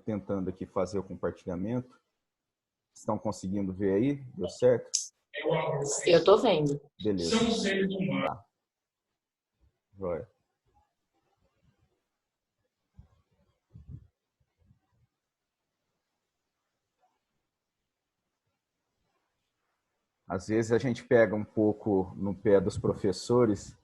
tentando aqui fazer o compartilhamento. Estão conseguindo ver aí? Deu certo? Eu estou vendo. Beleza. Tá. Joia. Às vezes a gente pega um pouco no pé dos professores,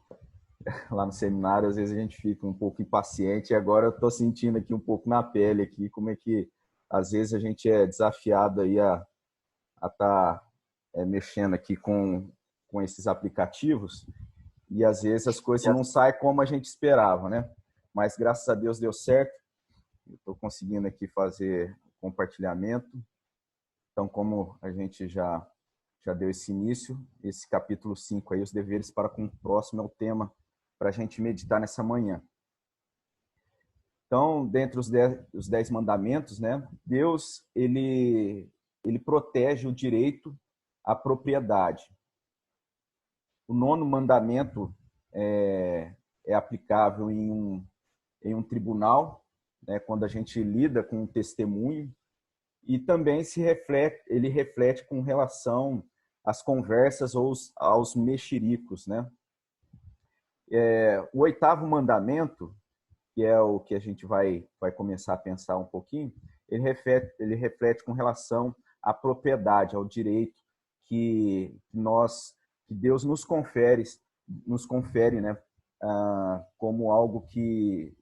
lá no seminário, às vezes a gente fica um pouco impaciente, e agora eu estou sentindo aqui um pouco na pele aqui, como é que às vezes a gente é desafiado aí a estar mexendo aqui com esses aplicativos, e às vezes as coisas não saem como a gente esperava, né? Mas graças a Deus deu certo, eu estou conseguindo aqui fazer compartilhamento. Então, como a gente já deu esse início, esse capítulo 5 aí, os deveres para com o próximo, é o tema para a gente meditar nessa manhã. Então, dentre os 10 mandamentos, né, Deus, ele protege o direito à propriedade. O 9º mandamento é aplicável em um tribunal, né, quando a gente lida com um testemunho, e também ele reflete com relação às conversas ou aos mexericos, né? O 8º mandamento, que é o que a gente vai começar a pensar um pouquinho, ele reflete com relação à propriedade, ao direito que Deus nos confere, né? Como algo que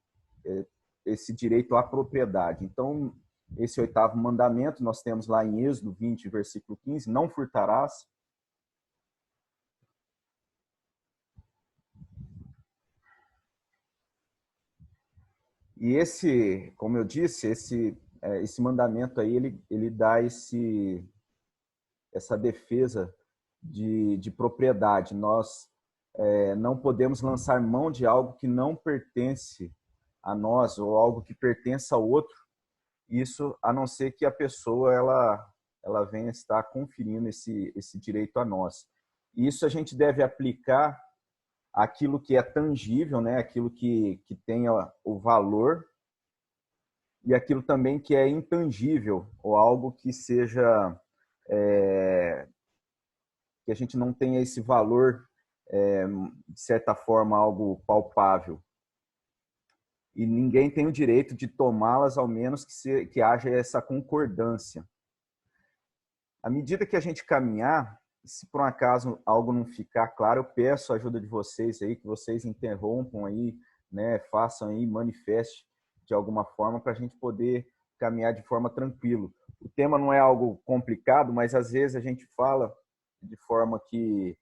esse direito à propriedade. Então, esse 8º mandamento, nós temos lá em Êxodo 20, versículo 15, não furtarás. E esse, como eu disse, esse mandamento aí, ele dá essa defesa de propriedade. Nós não podemos lançar mão de algo que não pertence a nós ou algo que pertence ao outro, isso a não ser que a pessoa ela venha estar conferindo esse direito a nós. E isso a gente deve aplicar aquilo que é tangível, né? Aquilo que tem o valor, e aquilo também que é intangível, ou algo que seja que a gente não tenha esse valor, de certa forma, algo palpável. E ninguém tem o direito de tomá-las, ao menos que haja essa concordância. À medida que a gente caminhar, se por um acaso algo não ficar claro, eu peço a ajuda de vocês aí, que vocês interrompam aí, né, façam aí, manifeste de alguma forma para a gente poder caminhar de forma tranquila. O tema não é algo complicado, mas às vezes a gente fala de forma que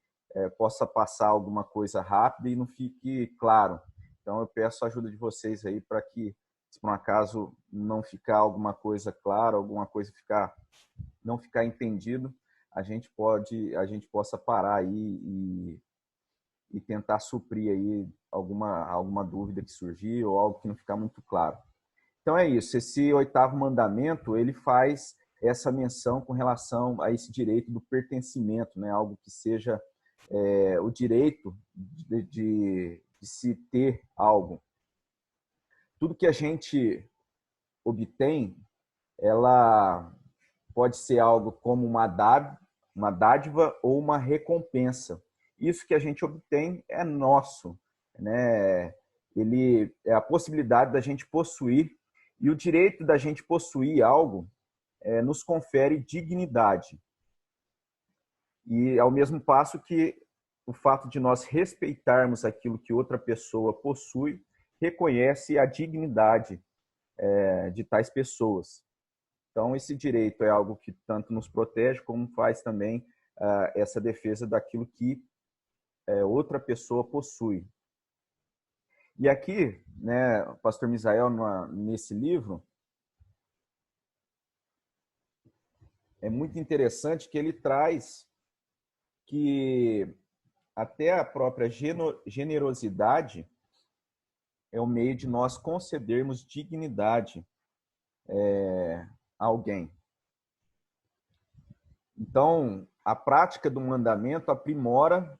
possa passar alguma coisa rápida e não fique claro. Então eu peço a ajuda de vocês aí para que, se por um acaso não ficar alguma coisa clara, alguma coisa não ficar entendido, a gente possa parar aí e tentar suprir aí alguma dúvida que surgir ou algo que não ficar muito claro. Então é isso, esse 8º mandamento, ele faz essa menção com relação a esse direito do pertencimento, né? Algo que seja o direito de se ter algo. Tudo que a gente obtém, ela pode ser algo como uma dádiva ou uma recompensa. Isso que a gente obtém é nosso, né? Ele é a possibilidade da gente possuir, e o direito da gente possuir algo nos confere dignidade. E ao mesmo passo que o fato de nós respeitarmos aquilo que outra pessoa possui reconhece a dignidade de tais pessoas. Então, esse direito é algo que tanto nos protege, como faz também essa defesa daquilo que outra pessoa possui. E aqui, né, o pastor Misael, nesse livro, é muito interessante que ele traz que até a própria generosidade é o meio de nós concedermos dignidade a alguém. Então, a prática do mandamento aprimora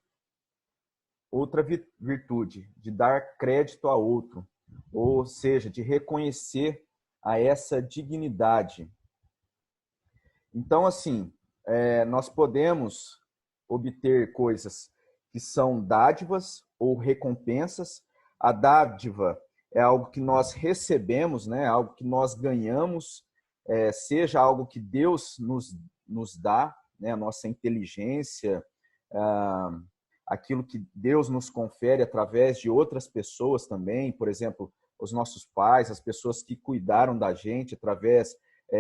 outra virtude, de dar crédito a outro, ou seja, de reconhecer a essa dignidade. Então, assim, nós podemos obter coisas que são dádivas ou recompensas. A dádiva é algo que nós recebemos, né? Algo que nós ganhamos, seja algo que Deus nos dá, né? A nossa inteligência, aquilo que Deus nos confere através de outras pessoas também, por exemplo, os nossos pais, as pessoas que cuidaram da gente através,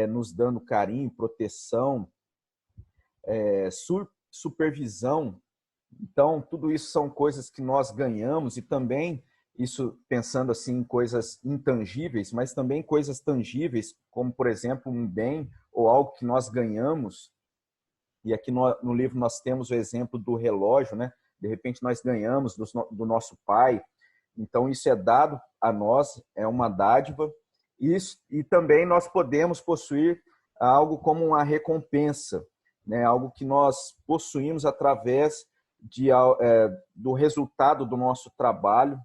nos dando carinho, proteção, supervisão. Então, tudo isso são coisas que nós ganhamos e também, isso pensando assim em coisas intangíveis, mas também coisas tangíveis, como, por exemplo, um bem ou algo que nós ganhamos. E aqui no livro nós temos o exemplo do relógio, né? De repente nós ganhamos do nosso pai. Então, isso é dado a nós, é uma dádiva. E também nós podemos possuir algo como uma recompensa, né? Algo que nós possuímos através do resultado do nosso trabalho,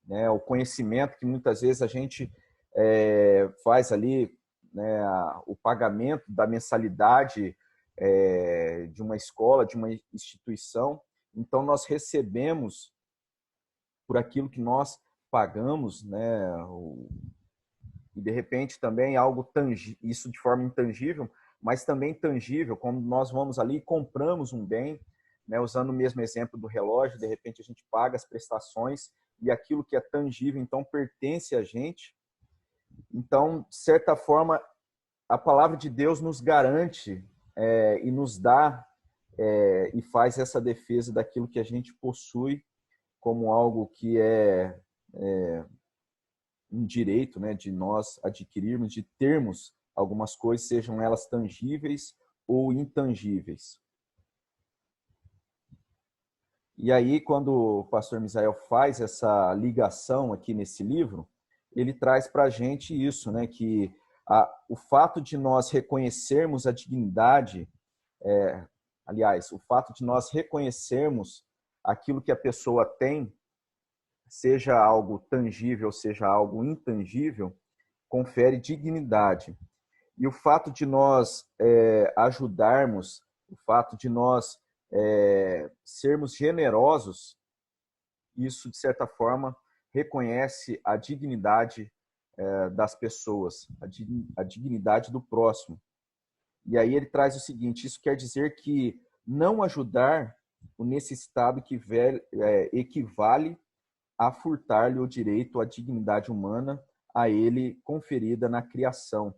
né? O conhecimento que muitas vezes a gente faz ali, né? O pagamento da mensalidade de uma escola, de uma instituição. Então, nós recebemos por aquilo que nós pagamos, né? E de repente também algo tangível, isso de forma intangível, mas também tangível, quando nós vamos ali e compramos um bem, né? Usando o mesmo exemplo do relógio, de repente a gente paga as prestações e aquilo que é tangível, então pertence a gente. Então, de certa forma, a palavra de Deus nos garante e nos dá e faz essa defesa daquilo que a gente possui como algo que é um direito, né, de nós adquirirmos, de termos algumas coisas, sejam elas tangíveis ou intangíveis. E aí, quando o pastor Misael faz essa ligação aqui nesse livro, ele traz para a gente isso, né, que o fato de nós reconhecermos a dignidade, aliás, o fato de nós reconhecermos aquilo que a pessoa tem, seja algo tangível, seja algo intangível, confere dignidade. E o fato de nós ajudarmos, o fato de nós sermos generosos, isso, de certa forma, reconhece a dignidade das pessoas, a dignidade do próximo. E aí ele traz o seguinte: isso quer dizer que não ajudar o necessitado equivale a furtar-lhe o direito à dignidade humana a ele conferida na criação.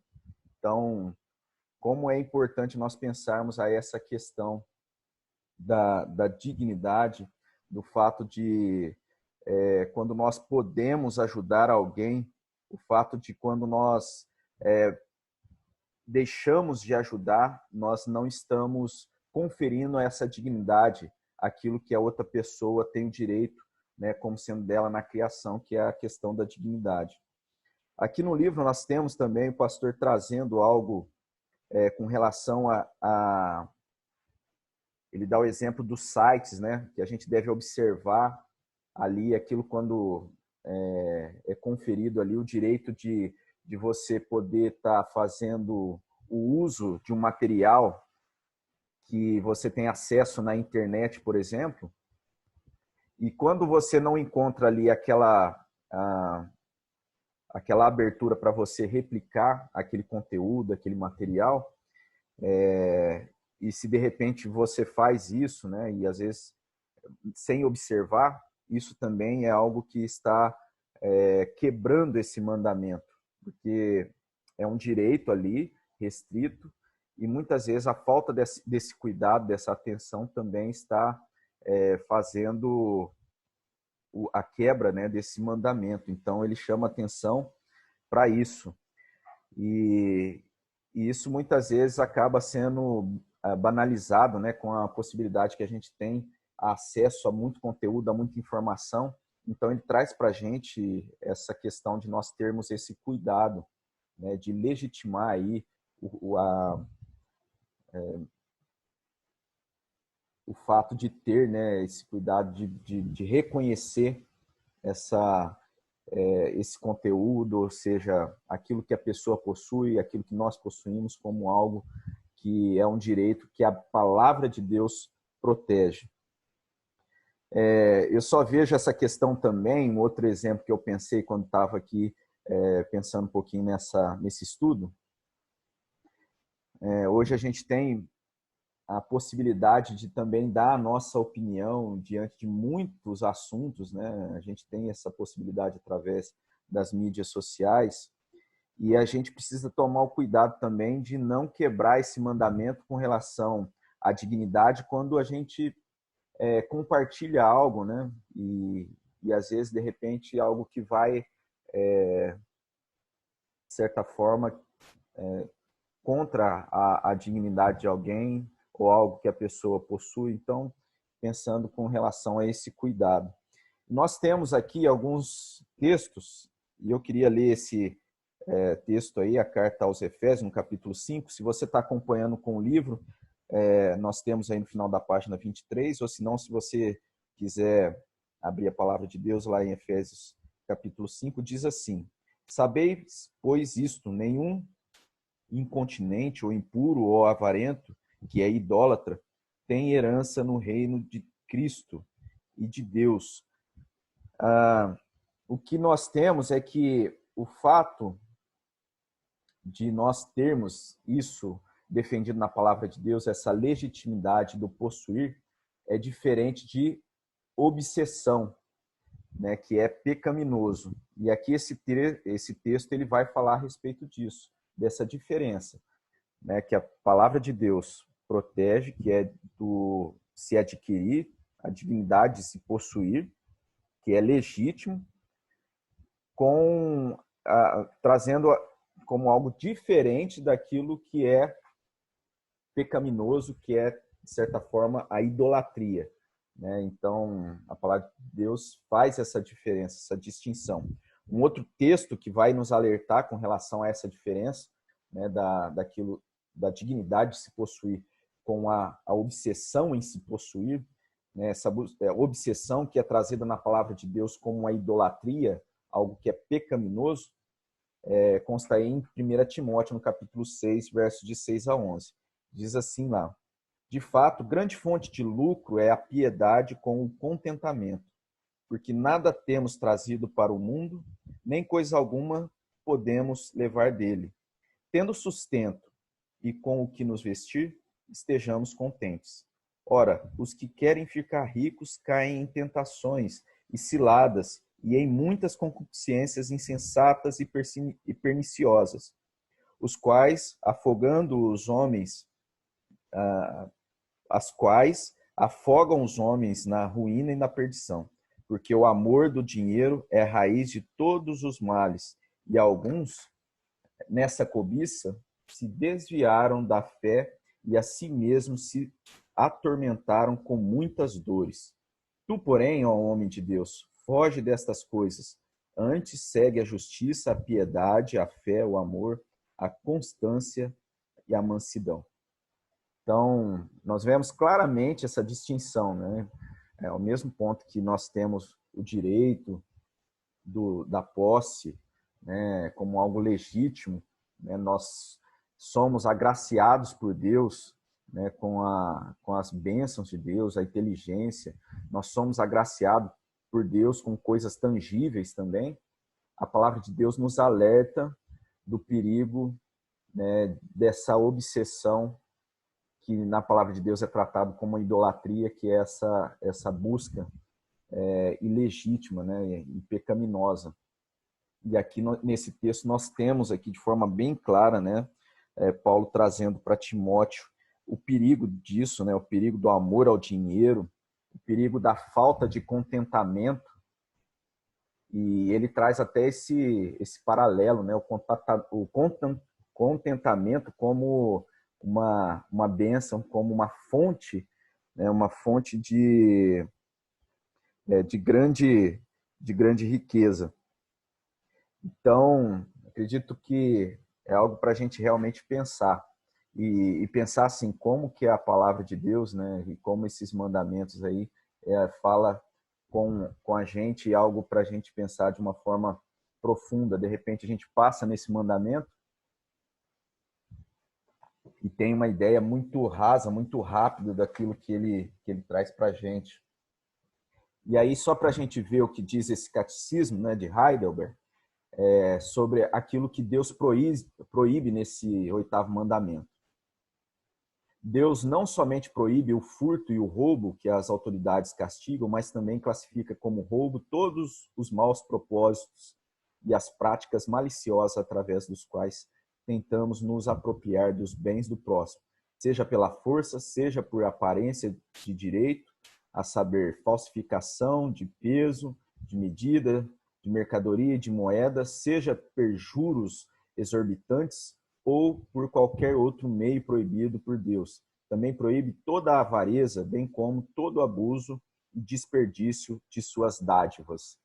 Então, como é importante nós pensarmos a essa questão da dignidade, do fato de quando nós podemos ajudar alguém, o fato de quando nós deixamos de ajudar, nós não estamos conferindo essa dignidade, aquilo que a outra pessoa tem o direito, né, como sendo dela na criação, que é a questão da dignidade. Aqui no livro nós temos também o pastor trazendo algo com relação ele dá o exemplo dos sites, né, que a gente deve observar ali aquilo quando é conferido ali o direito de você poder estar fazendo o uso de um material que você tem acesso na internet, por exemplo, e quando você não encontra ali aquela abertura para você replicar aquele conteúdo, aquele material, e se de repente você faz isso, né, e às vezes sem observar, isso também é algo que está quebrando esse mandamento, porque é um direito ali restrito e muitas vezes a falta desse cuidado, dessa atenção também está fazendo a quebra, né, desse mandamento. Então ele chama atenção para isso. E isso muitas vezes acaba sendo banalizado, né, com a possibilidade que a gente tem acesso a muito conteúdo, a muita informação. Então ele traz para a gente essa questão de nós termos esse cuidado, né, de legitimar aí o fato de ter, né, esse cuidado de reconhecer esse conteúdo, ou seja, aquilo que a pessoa possui, aquilo que nós possuímos como algo que é um direito que a palavra de Deus protege. Eu só vejo essa questão também, um outro exemplo que eu pensei quando estava aqui pensando um pouquinho nesse estudo. Hoje a gente tem a possibilidade de também dar a nossa opinião diante de muitos assuntos, né? A gente tem essa possibilidade através das mídias sociais e a gente precisa tomar o cuidado também de não quebrar esse mandamento com relação à dignidade quando a gente compartilha algo, né? E às vezes, de repente, algo que vai, de certa forma, contra a dignidade de alguém ou algo que a pessoa possui. Então, pensando com relação a esse cuidado. Nós temos aqui alguns textos, e eu queria ler esse texto aí, a carta aos Efésios, no capítulo 5. Se você está acompanhando com o livro, nós temos aí no final da página 23, ou se não, se você quiser abrir a palavra de Deus lá em Efésios capítulo 5, diz assim: sabeis, pois isto, nenhum incontinente ou impuro ou avarento, que é idólatra, tem herança no reino de Cristo e de Deus. O que nós temos é que o fato de nós termos isso defendido na palavra de Deus, essa legitimidade do possuir, é diferente de obsessão, né, que é pecaminoso. E aqui esse texto ele vai falar a respeito disso, dessa diferença, né, que a palavra de Deus protege, que é do se adquirir, a dignidade de se possuir, que é legítimo, trazendo como algo diferente daquilo que é pecaminoso, que é, de certa forma, a idolatria, né? Então, a palavra de Deus faz essa diferença, essa distinção. Um outro texto que vai nos alertar com relação a essa diferença, né, da dignidade de se possuir com a obsessão em se possuir, né, essa obsessão que é trazida na palavra de Deus como uma idolatria, algo que é pecaminoso, consta aí em 1 Timóteo, no capítulo 6, versos de 6 a 11. Diz assim lá: de fato, grande fonte de lucro é a piedade com o contentamento, porque nada temos trazido para o mundo, nem coisa alguma podemos levar dele. Tendo sustento e com o que nos vestir, estejamos contentes. Ora, os que querem ficar ricos caem em tentações e ciladas e em muitas concupiscências insensatas e perniciosas, os quais, afogando os homens, as quais afogam os homens na ruína e na perdição, porque o amor do dinheiro é a raiz de todos os males, e alguns, nessa cobiça, se desviaram da fé e a si mesmos se atormentaram com muitas dores. Tu, porém, ó homem de Deus, foge destas coisas. Antes segue a justiça, a piedade, a fé, o amor, a constância e a mansidão. Então, nós vemos claramente essa distinção, né? Ao mesmo ponto que nós temos o direito da posse, né, como algo legítimo, né, nós somos agraciados por Deus, né, com as bênçãos de Deus, a inteligência, nós somos agraciados por Deus com coisas tangíveis também. A palavra de Deus nos alerta do perigo, né, dessa obsessão que na palavra de Deus é tratado como uma idolatria, que é essa busca ilegítima, né, e pecaminosa. E aqui nesse texto nós temos aqui de forma bem clara, né, Paulo trazendo para Timóteo o perigo disso, né, o perigo do amor ao dinheiro, o perigo da falta de contentamento. E ele traz até esse paralelo, né, o contentamento como uma bênção, como uma fonte, né, uma fonte de grande riqueza. Então, acredito que é algo para a gente realmente pensar. E pensar assim, como que a palavra de Deus, né, e como esses mandamentos aí fala com a gente, algo para a gente pensar de uma forma profunda. De repente a gente passa nesse mandamento e tem uma ideia muito rasa, muito rápida daquilo que ele traz para a gente. E aí, só para a gente ver o que diz esse catecismo, né, de Heidelberg, sobre aquilo que Deus proíbe nesse 8º mandamento. Deus não somente proíbe o furto e o roubo que as autoridades castigam, mas também classifica como roubo todos os maus propósitos e as práticas maliciosas através dos quais tentamos nos apropriar dos bens do próximo, seja pela força, seja por aparência de direito, a saber, falsificação de peso, de medida, de mercadoria e de moeda, seja perjuros exorbitantes ou por qualquer outro meio proibido por Deus. Também proíbe toda a avareza, bem como todo abuso e desperdício de suas dádivas.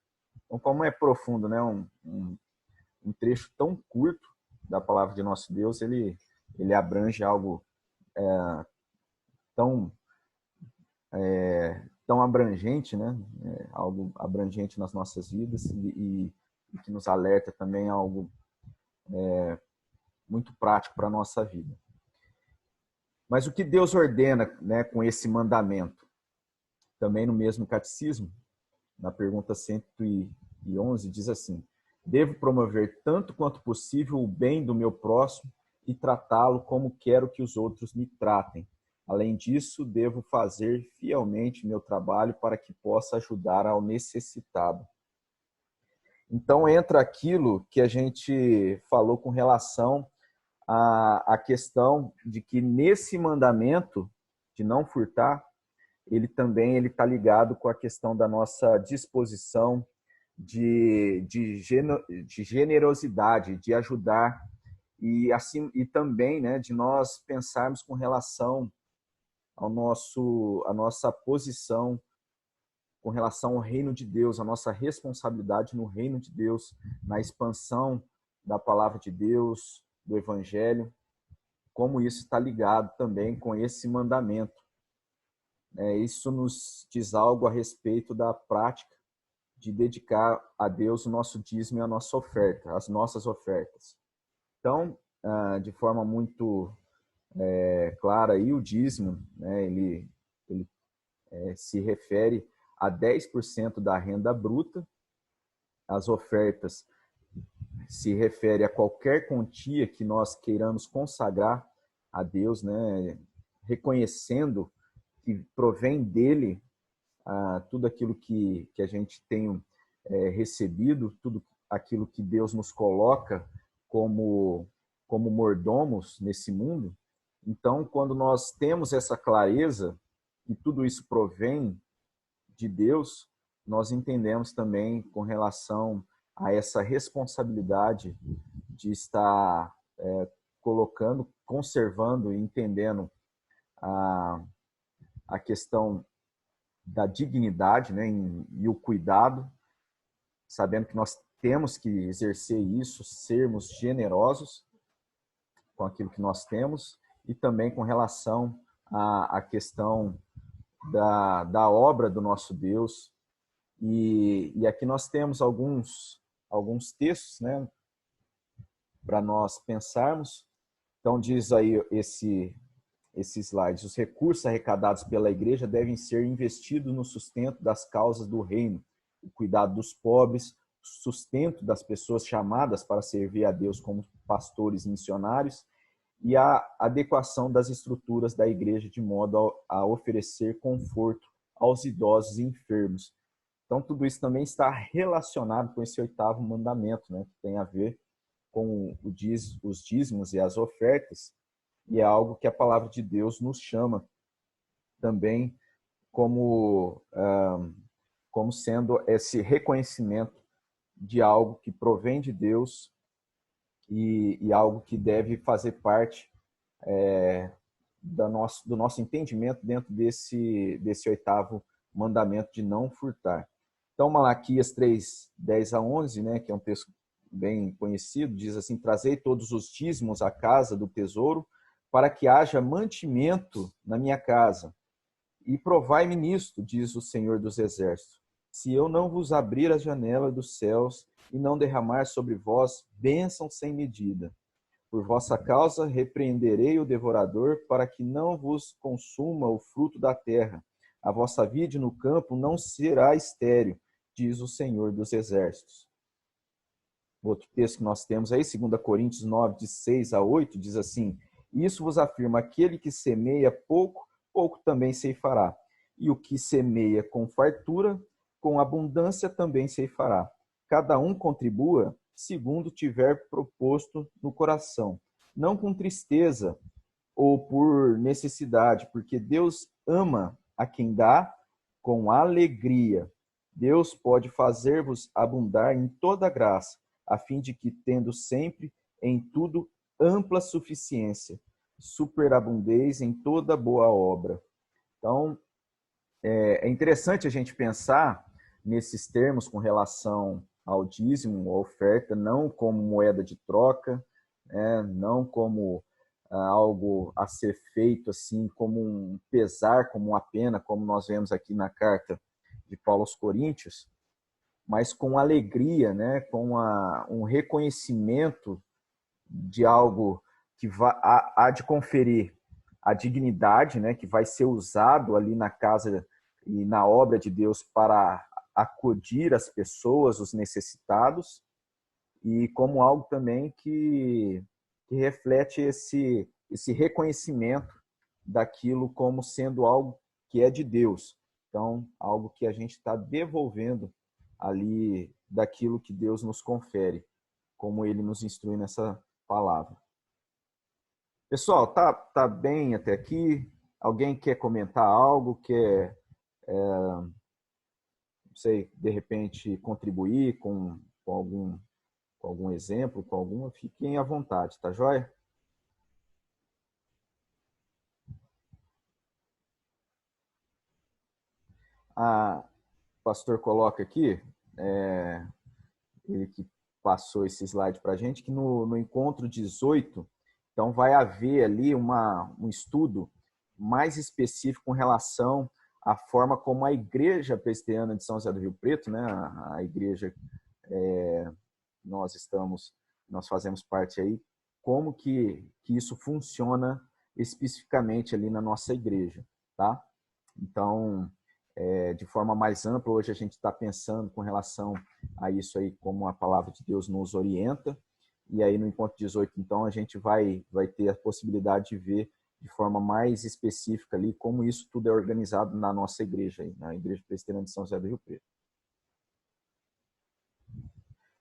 Então, como é profundo, né? Um trecho tão curto da palavra de nosso Deus, ele abrange algo tão abrangente, né? Algo abrangente nas nossas vidas e que nos alerta também a algo muito prático para a nossa vida. Mas o que Deus ordena, né, com esse mandamento? Também no mesmo catecismo, na pergunta 111, diz assim: devo promover tanto quanto possível o bem do meu próximo e tratá-lo como quero que os outros me tratem. Além disso, devo fazer fielmente meu trabalho para que possa ajudar ao necessitado. Então entra aquilo que a gente falou com relação à questão de que nesse mandamento de não furtar, ele também está ligado com a questão da nossa disposição de generosidade, de ajudar e assim e também, né, de nós pensarmos com relação a nossa posição com relação ao reino de Deus, a nossa responsabilidade no reino de Deus, na expansão da palavra de Deus, do Evangelho, como isso está ligado também com esse mandamento. Isso nos diz algo a respeito da prática de dedicar a Deus o nosso dízimo e a nossa oferta, as nossas ofertas. Então, de forma muito clara, aí, o dízimo, né, ele se refere a 10% da renda bruta. As ofertas se refere a qualquer quantia que nós queiramos consagrar a Deus, né, reconhecendo que provém dele tudo aquilo que a gente tem recebido, tudo aquilo que Deus nos coloca como mordomos nesse mundo. Então, quando nós temos essa clareza e tudo isso provém de Deus, nós entendemos também com relação a essa responsabilidade de estar colocando, conservando e entendendo a questão da dignidade, né, e o cuidado, sabendo que nós temos que exercer isso, sermos generosos com aquilo que nós temos, e também com relação à questão da obra do nosso Deus. E aqui nós temos alguns textos, né, para nós pensarmos. Então diz aí esse slide: os recursos arrecadados pela igreja devem ser investidos no sustento das causas do reino, o cuidado dos pobres, o sustento das pessoas chamadas para servir a Deus como pastores e missionários, e a adequação das estruturas da igreja de modo a oferecer conforto aos idosos e enfermos. Então, tudo isso também está relacionado com esse 8º mandamento, né, que tem a ver com os dízimos e as ofertas, e é algo que a palavra de Deus nos chama também como sendo esse reconhecimento de algo que provém de Deus e algo que deve fazer parte do nosso entendimento dentro desse 8º mandamento de não furtar. Então, Malaquias 3, 10 a 11, né, que é um texto bem conhecido, diz assim: trazei todos os dízimos à casa do tesouro, para que haja mantimento na minha casa. E provai-me nisto, diz o Senhor dos Exércitos, se eu não vos abrir a janela dos céus e não derramar sobre vós bênção sem medida. Por vossa causa repreenderei o devorador, para que não vos consuma o fruto da terra. A vossa vide no campo não será estéril, diz o Senhor dos Exércitos. Outro texto que nós temos aí, 2 Coríntios 9, de 6 a 8, diz assim: isso vos afirma, aquele que semeia pouco, pouco também ceifará. E o que semeia com fartura, com abundância também ceifará. Cada um contribua segundo tiver proposto no coração, não com tristeza ou por necessidade, porque Deus ama a quem dá com alegria. Deus pode fazer-vos abundar em toda graça, a fim de que, tendo sempre em tudo ampla suficiência, superabundeis em toda boa obra. Então, é interessante a gente pensar nesses termos com relação ao dízimo, à oferta, não como moeda de troca, não como algo a ser feito assim, como um pesar, como uma pena, como nós vemos aqui na carta de Paulo aos Coríntios, mas com alegria, né, com um reconhecimento de algo que há de conferir a dignidade, né, que vai ser usado ali na casa e na obra de Deus para acudir as pessoas, os necessitados, e como algo também que reflete esse reconhecimento daquilo como sendo algo que é de Deus. Então, algo que a gente está devolvendo ali daquilo que Deus nos confere, como ele nos instrui nessa palavra. Pessoal, tá bem até aqui? Alguém quer comentar algo? Quer, não sei, de repente contribuir com algum exemplo, com alguma? Fiquem à vontade, tá joia? O pastor coloca aqui, ele que passou esse slide para a gente, que no encontro 18, então vai haver ali um estudo mais específico com relação à forma como a Igreja Presbiteriana de São José do Rio Preto, né, a igreja nós fazemos parte aí, como que isso funciona especificamente ali na nossa igreja, tá? Então, de forma mais ampla, hoje a gente está pensando com relação a isso aí, como a palavra de Deus nos orienta, e aí no encontro 18, então, a gente vai ter a possibilidade de ver de forma mais específica ali como isso tudo é organizado na nossa igreja, aí, na Igreja Presbiteriana de São José do Rio Preto.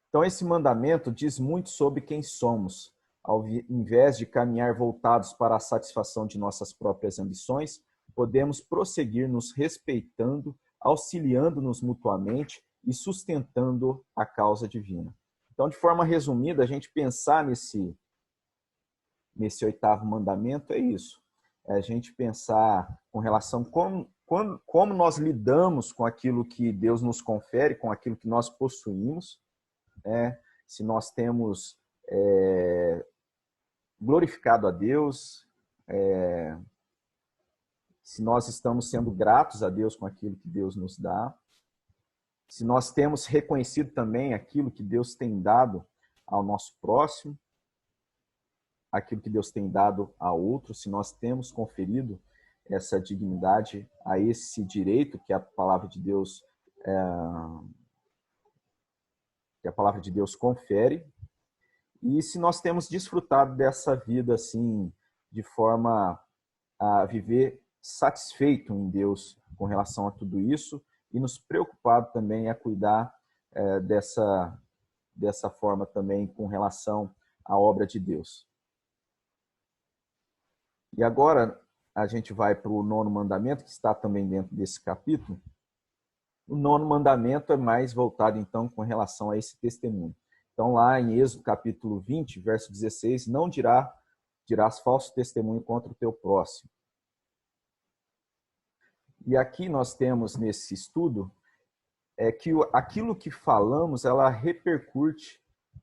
Então, esse mandamento diz muito sobre quem somos. Ao invés de caminhar voltados para a satisfação de nossas próprias ambições, podemos prosseguir nos respeitando, auxiliando-nos mutuamente e sustentando a causa divina. Então, de forma resumida, a gente pensar nesse oitavo mandamento é isso. É a gente pensar com relação como nós lidamos com aquilo que Deus nos confere, com aquilo que nós possuímos, se nós temos glorificado a Deus, se nós estamos sendo gratos a Deus com aquilo que Deus nos dá, se nós temos reconhecido também aquilo que Deus tem dado ao nosso próximo, aquilo que Deus tem dado a outro, se nós temos conferido essa dignidade a esse direito que a palavra de Deus confere, e se nós temos desfrutado dessa vida assim, de forma a viver satisfeito em Deus com relação a tudo isso e nos preocupado também a cuidar dessa forma também com relação à obra de Deus. E agora a gente vai para o 9º mandamento, que está também dentro desse capítulo. O 9º mandamento é mais voltado, então, com relação a esse testemunho. Então, lá em Êxodo, capítulo 20, verso 16, não dirás falso testemunho contra o teu próximo. E aqui nós temos, nesse estudo, que aquilo que falamos, ela repercute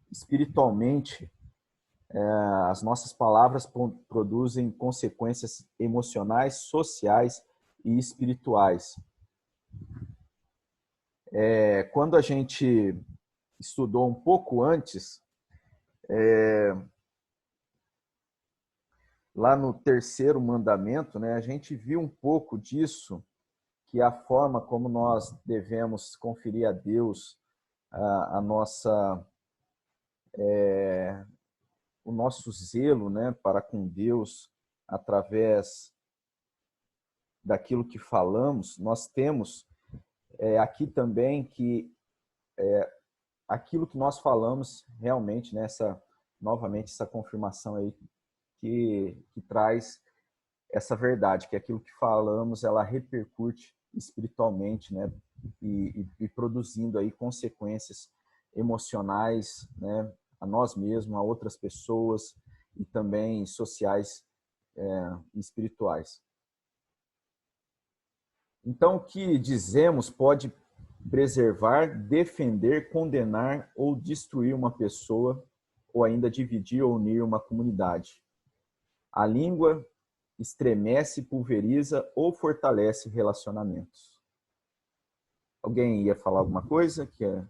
espiritualmente. As nossas palavras produzem consequências emocionais, sociais e espirituais. Quando a gente estudou um pouco antes, lá no terceiro mandamento, né, a gente viu um pouco disso, que a forma como nós devemos conferir a Deus a nossa, o nosso zelo, né, para com Deus, através daquilo que falamos, nós temos aqui também que aquilo que nós falamos realmente, né, novamente essa confirmação aí que traz essa verdade, que aquilo que falamos, ela repercute espiritualmente, né, e produzindo aí consequências emocionais, né, a nós mesmos, a outras pessoas e também sociais e espirituais. Então, o que dizemos pode preservar, defender, condenar ou destruir uma pessoa, ou ainda dividir ou unir uma comunidade. A língua estremece, pulveriza ou fortalece relacionamentos. Alguém ia falar alguma coisa? Quer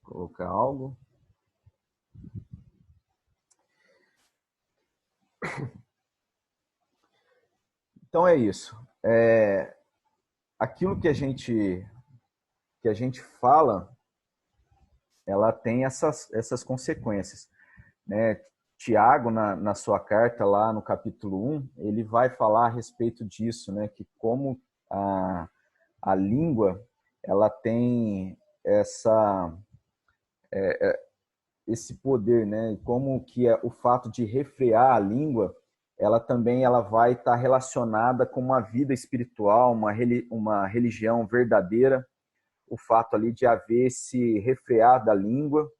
colocar algo? Então é isso. Aquilo que a gente fala, ela tem essas consequências, né? Tiago, na sua carta, lá no capítulo 1, ele vai falar a respeito disso, né? Que como a língua, ela tem esse poder, né? E como que o fato de refrear a língua, ela vai estar relacionada com uma vida espiritual, uma religião verdadeira, o fato ali de haver esse refrear da língua.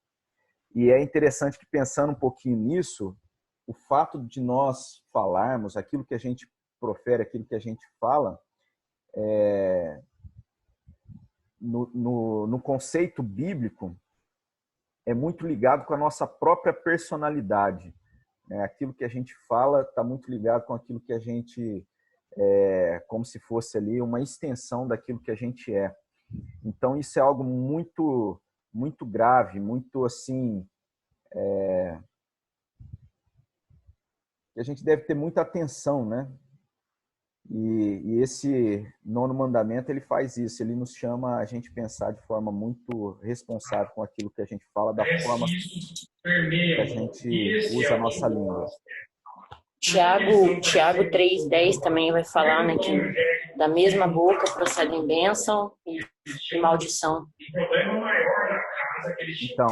E é interessante que, pensando um pouquinho nisso, o fato de nós falarmos aquilo que a gente profere, aquilo que a gente fala, no conceito bíblico, é muito ligado com a nossa própria personalidade. Aquilo que a gente fala está muito ligado com aquilo que a gente como se fosse ali uma extensão daquilo que a gente é. Então, isso é algo muito, muito grave, muito assim, que a gente deve ter muita atenção, né? E esse nono mandamento, ele faz isso, ele nos chama a gente pensar de forma muito responsável com aquilo que a gente fala, da forma que a gente usa a nossa língua. Tiago 3:10 também vai falar, né, que da mesma boca procedem bênção e maldição. Então,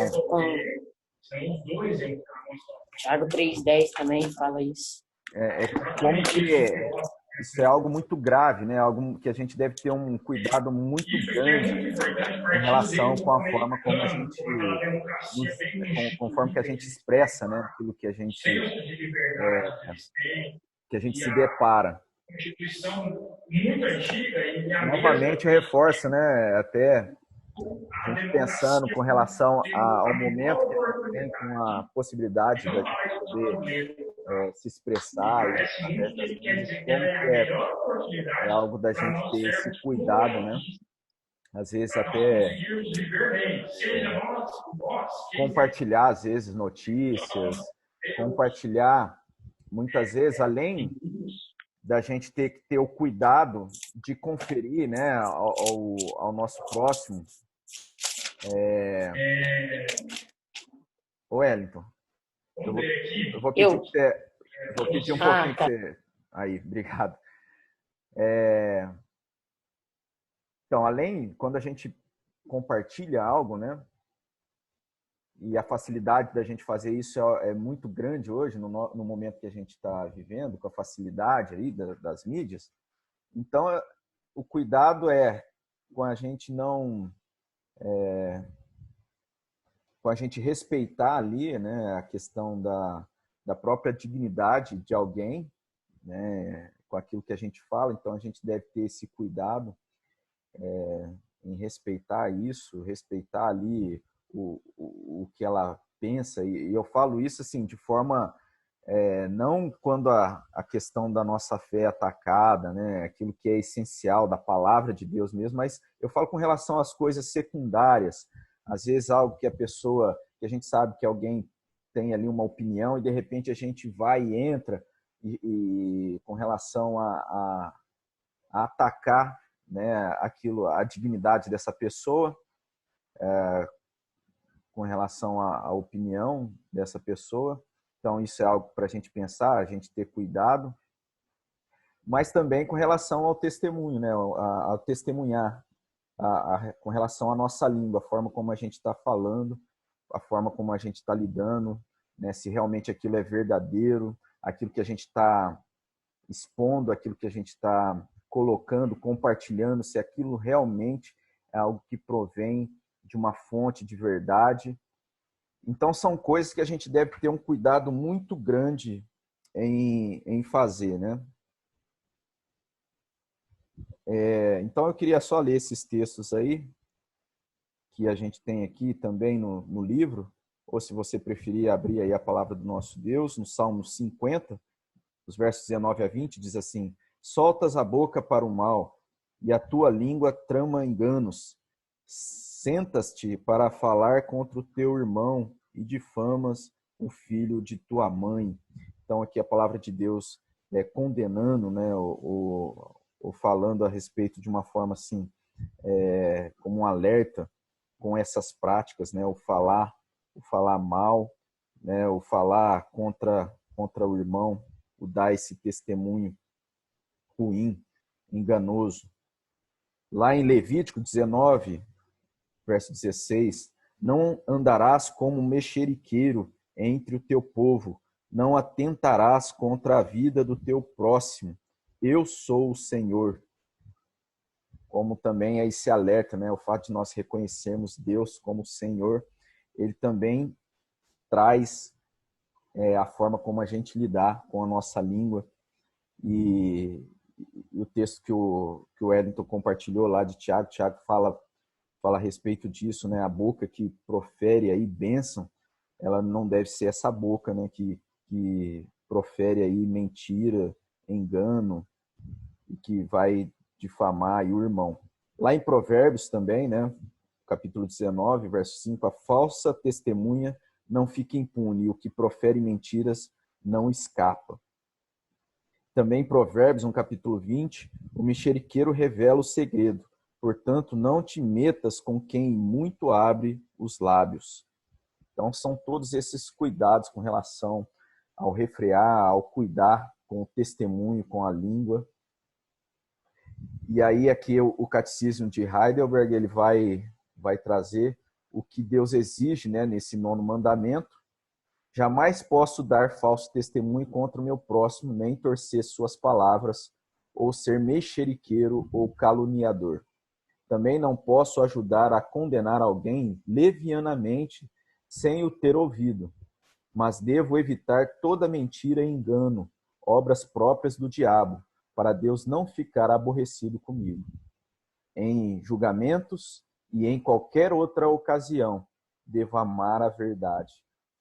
Tiago 3:10 também fala isso. Como que isso é algo muito grave, né? Algo que a gente deve ter um cuidado muito grande em relação com a forma como a gente, conforme que a gente expressa, né? Aquilo que a gente se depara. Novamente, eu reforço, né? Até a gente pensando com relação ao momento que a gente tem, com a possibilidade da gente poder se expressar e através das mídias, como que é algo da gente ter esse cuidado, né? Às vezes até compartilhar, às vezes, notícias, compartilhar, muitas vezes, além da gente ter que ter o cuidado de conferir, né, ao nosso próximo. Wellington, eu vou pedir que você, vou pedir um pouquinho que você... Aí, obrigado. Então, além, quando a gente compartilha algo, né, e a facilidade da gente fazer isso é muito grande hoje, no momento que a gente está vivendo, com a facilidade aí das mídias. Então, o cuidado é com a gente não... com a gente respeitar ali, né, a questão da própria dignidade de alguém, né, com aquilo que a gente fala. Então, a gente deve ter esse cuidado em respeitar isso, respeitar ali o que ela pensa. E eu falo isso assim de forma não quando a questão da nossa fé é atacada, né, aquilo que é essencial da palavra de Deus mesmo, mas eu falo com relação às coisas secundárias, às vezes algo que que a gente sabe que alguém tem ali uma opinião e de repente a gente vai e entra e com relação a atacar, né, aquilo, a dignidade dessa pessoa, com relação à opinião dessa pessoa. Então, isso é algo para a gente pensar, a gente ter cuidado, mas também com relação ao testemunho, né? Ao testemunhar, com relação à nossa língua, a forma como a gente está falando, a forma como a gente está lidando, né? Se realmente aquilo é verdadeiro, aquilo que a gente está expondo, aquilo que a gente está colocando, compartilhando, se aquilo realmente é algo que provém de uma fonte de verdade. Então, são coisas que a gente deve ter um cuidado muito grande em fazer, né? Então, eu queria só ler esses textos aí, que a gente tem aqui também no livro, ou se você preferir abrir aí a palavra do nosso Deus, no Salmo 50, os versos 19 a 20, diz assim: soltas a boca para o mal, e a tua língua trama enganos. Sentas-te para falar contra o teu irmão, e difamas o filho de tua mãe. Então, aqui a palavra de Deus condenando, né, ou falando a respeito de uma forma assim, como um alerta com essas práticas, né, o falar mal, né, o falar contra o irmão, o dar esse testemunho ruim, enganoso. Lá em Levítico 19, verso 16, não andarás como mexeriqueiro entre o teu povo, não atentarás contra a vida do teu próximo. Eu sou o Senhor. Como também é esse alerta, né? O fato de nós reconhecermos Deus como Senhor, ele também traz a forma como a gente lidar com a nossa língua. E o texto que o Wellington compartilhou lá de Tiago fala a respeito disso, né? A boca que profere aí bênção, ela não deve ser essa boca, né? Que profere aí mentira, engano, e que vai difamar aí o irmão. Lá em Provérbios também, né? Capítulo 19, verso 5, a falsa testemunha não fica impune, e o que profere mentiras não escapa. Também em Provérbios, no capítulo 20, o mexeriqueiro revela o segredo. Portanto, não te metas com quem muito abre os lábios. Então, são todos esses cuidados com relação ao refrear, ao cuidar com o testemunho, com a língua. E aí, aqui, o Catecismo de Heidelberg, ele vai trazer o que Deus exige, né, nesse 9º mandamento. Jamais posso dar falso testemunho contra o meu próximo, nem torcer suas palavras, ou ser mexeriqueiro ou caluniador. Também não posso ajudar a condenar alguém levianamente sem o ter ouvido, mas devo evitar toda mentira e engano, obras próprias do diabo, para Deus não ficar aborrecido comigo. Em julgamentos e em qualquer outra ocasião, devo amar a verdade,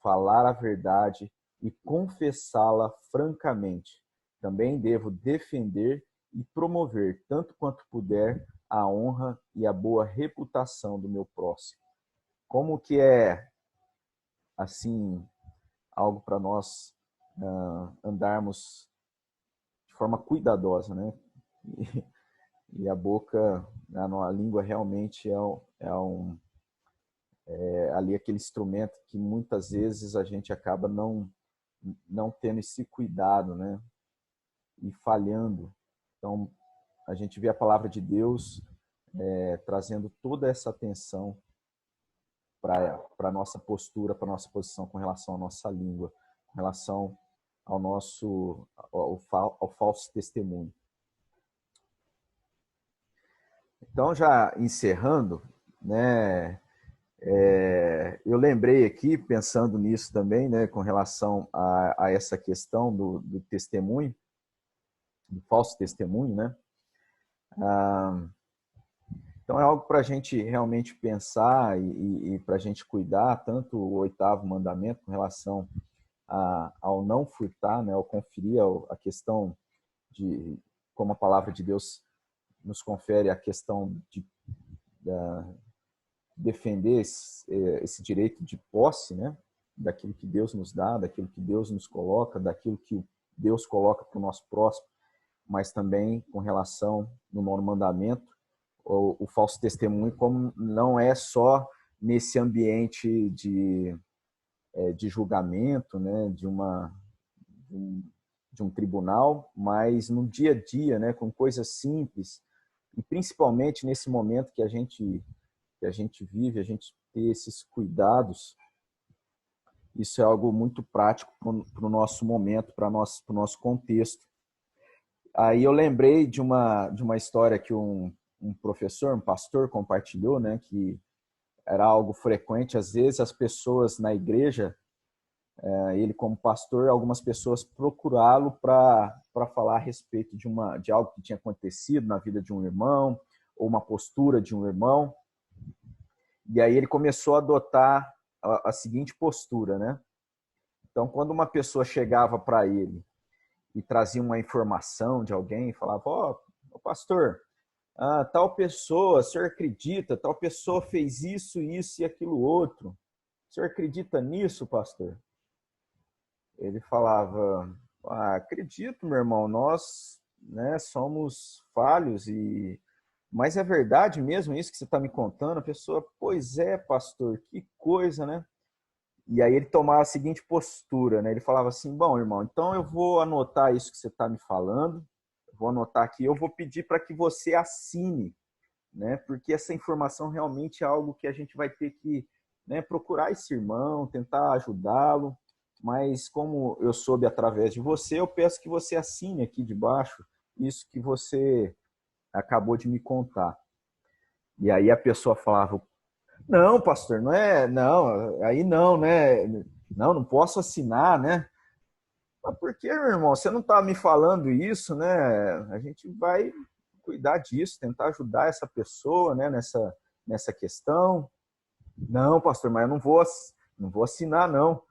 falar a verdade e confessá-la francamente. Também devo defender e promover, tanto quanto puder, a honra e a boa reputação do meu próximo. Como que é, assim, algo para nós andarmos de forma cuidadosa, né? E a boca, a língua realmente ali aquele instrumento que muitas vezes a gente acaba não tendo esse cuidado, né? E falhando. Então, a gente vê a palavra de Deus trazendo toda essa atenção para a nossa postura, para a nossa posição com relação à nossa língua, com relação ao falso testemunho. Então, já encerrando, né, eu lembrei aqui, pensando nisso também, né, com relação a essa questão do testemunho, do falso testemunho, né? Então, é algo para a gente realmente pensar e para a gente cuidar, tanto o 8º mandamento com relação ao não furtar, né, ao conferir a questão de como a palavra de Deus nos confere a questão de defender esse direito de posse, né, daquilo que Deus nos dá, daquilo que Deus nos coloca, daquilo que Deus coloca para o nosso próximo, mas também com relação no nono mandamento, o falso testemunho, como não é só nesse ambiente de julgamento, né, de um tribunal, mas no dia a dia, né, com coisas simples, e principalmente nesse momento que a gente vive, a gente ter esses cuidados. Isso é algo muito prático para o nosso momento, para o nosso contexto. Aí eu lembrei de uma história que um professor, um pastor compartilhou, né, que era algo frequente. Às vezes as pessoas na igreja, ele como pastor, algumas pessoas procurá-lo para falar a respeito de algo que tinha acontecido na vida de um irmão, ou uma postura de um irmão. E aí ele começou a adotar a seguinte postura, né? Então, quando uma pessoa chegava para ele e trazia uma informação de alguém, falava: ó, pastor, tal pessoa, o senhor acredita? Tal pessoa fez isso, isso e aquilo outro. O senhor acredita nisso, pastor? Ele falava: acredito, meu irmão, nós, né, somos falhos, mas é verdade mesmo isso que você está me contando? A pessoa: pois é, pastor, que coisa, né? E aí ele tomava a seguinte postura, né? Ele falava assim: bom, irmão, então eu vou anotar isso que você está me falando, vou anotar aqui, eu vou pedir para que você assine, né? Porque essa informação realmente é algo que a gente vai ter que, né, procurar esse irmão, tentar ajudá-lo, mas como eu soube através de você, eu peço que você assine aqui debaixo isso que você acabou de me contar. E aí a pessoa falava: não, pastor, não é, não, aí não, né? Não posso assinar, né? Mas por que, meu irmão? Você não está me falando isso, né? A gente vai cuidar disso, tentar ajudar essa pessoa, né, nessa questão. Não, pastor, mas eu não vou assinar, não.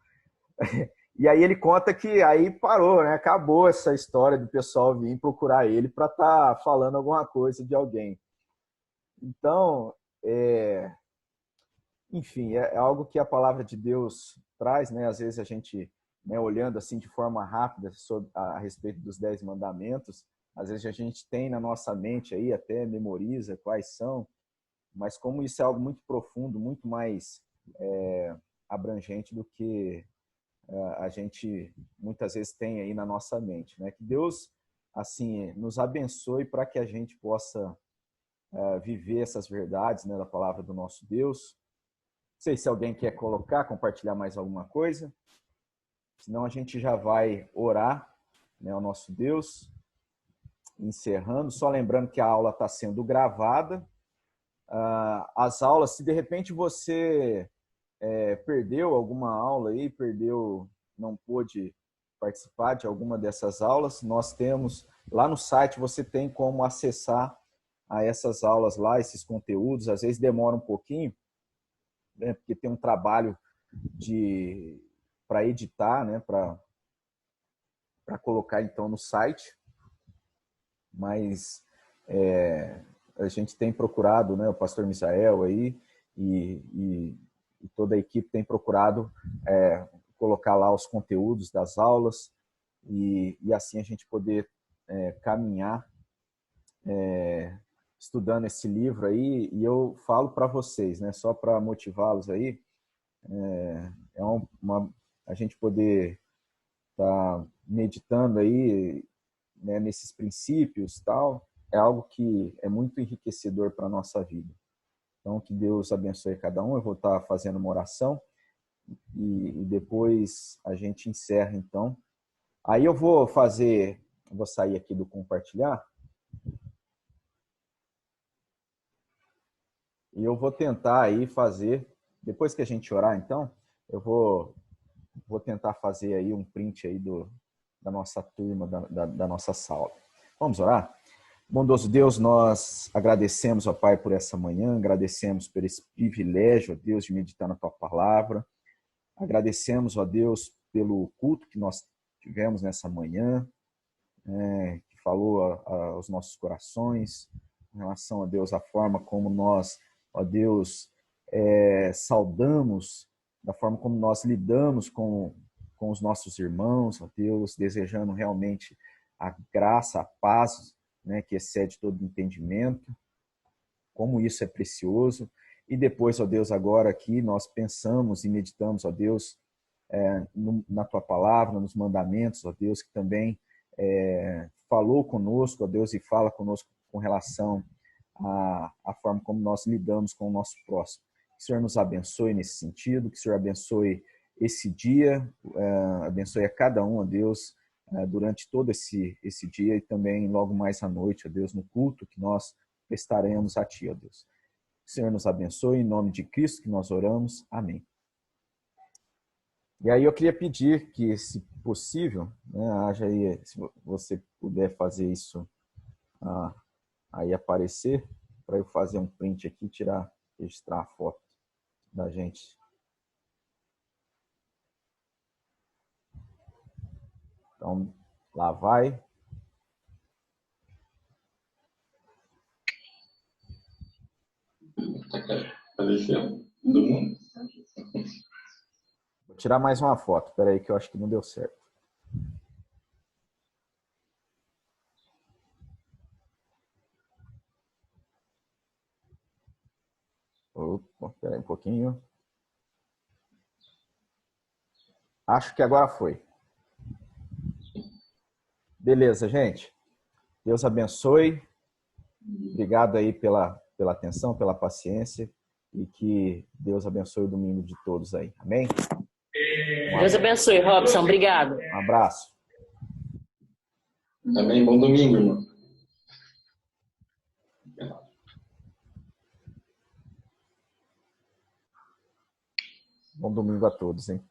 E aí ele conta que aí parou, né? Acabou essa história do pessoal vir procurar ele para estar falando alguma coisa de alguém. Então, enfim, é algo que a palavra de Deus traz, né? Às vezes a gente, né, olhando assim de forma rápida a respeito dos 10 mandamentos, às vezes a gente tem na nossa mente aí, até memoriza quais são, mas como isso é algo muito profundo, muito mais abrangente do que a gente muitas vezes tem aí na nossa mente, né? Que Deus, assim, nos abençoe para que a gente possa viver essas verdades, né, da palavra do nosso Deus. Não sei se alguém quer compartilhar mais alguma coisa. Senão a gente já vai orar, né, ao nosso Deus, encerrando. Só lembrando que a aula está sendo gravada. As aulas, se de repente você perdeu alguma aula aí, não pôde participar de alguma dessas aulas, nós temos lá no site, você tem como acessar a essas aulas lá, esses conteúdos. Às vezes demora um pouquinho, né, porque tem um trabalho para editar, né, para colocar então no site, mas a gente tem procurado, né, o pastor Misael aí e toda a equipe tem procurado colocar lá os conteúdos das aulas e assim a gente poder caminhar estudando esse livro aí. E eu falo para vocês, né, só para motivá-los aí, a gente poder estar meditando aí, né, nesses princípios tal, é algo que é muito enriquecedor para a nossa vida. Então, que Deus abençoe cada um. Eu vou estar fazendo uma oração e depois a gente encerra, então. Aí eu vou sair aqui do compartilhar e eu vou tentar aí fazer, depois que a gente orar, então, eu vou tentar fazer aí um print aí da nossa turma, da nossa sala. Vamos orar? Bondoso Deus, nós agradecemos, ó Pai, por essa manhã, agradecemos por esse privilégio, ó Deus, de meditar na Tua palavra. Agradecemos, ó Deus, pelo culto que nós tivemos nessa manhã, que falou aos nossos corações, em relação a Deus, a forma como nós, ó Deus, saudamos, da forma como nós lidamos com os nossos irmãos, ó Deus, desejando realmente a graça, a paz, né, que excede todo entendimento, como isso é precioso. E depois, ó Deus, agora aqui nós pensamos e meditamos, ó Deus, na Tua palavra, nos mandamentos, ó Deus, que também falou conosco, ó Deus, e fala conosco com relação à forma como nós lidamos com o nosso próximo. Que o Senhor nos abençoe nesse sentido, que o Senhor abençoe esse dia, abençoe a cada um, ó Deus, durante todo esse dia e também logo mais à noite, ó Deus, no culto que nós prestaremos a Ti, ó Deus. Que o Senhor nos abençoe, em nome de Cristo que nós oramos. Amém. E aí eu queria pedir que, se possível, né, haja aí, se você puder fazer isso aí aparecer, para eu fazer um print aqui e registrar a foto da gente. Então, lá vai. Apareceu? Todo mundo? Vou tirar mais uma foto. Espera aí que eu acho que não deu certo. Opa, espera aí um pouquinho. Acho que agora foi. Beleza, gente. Deus abençoe. Obrigado aí pela atenção, pela paciência. E que Deus abençoe o domingo de todos aí. Amém? Deus abençoe, Robson. Obrigado. Um abraço. Amém. Bom domingo, irmão. Bom domingo a todos, hein?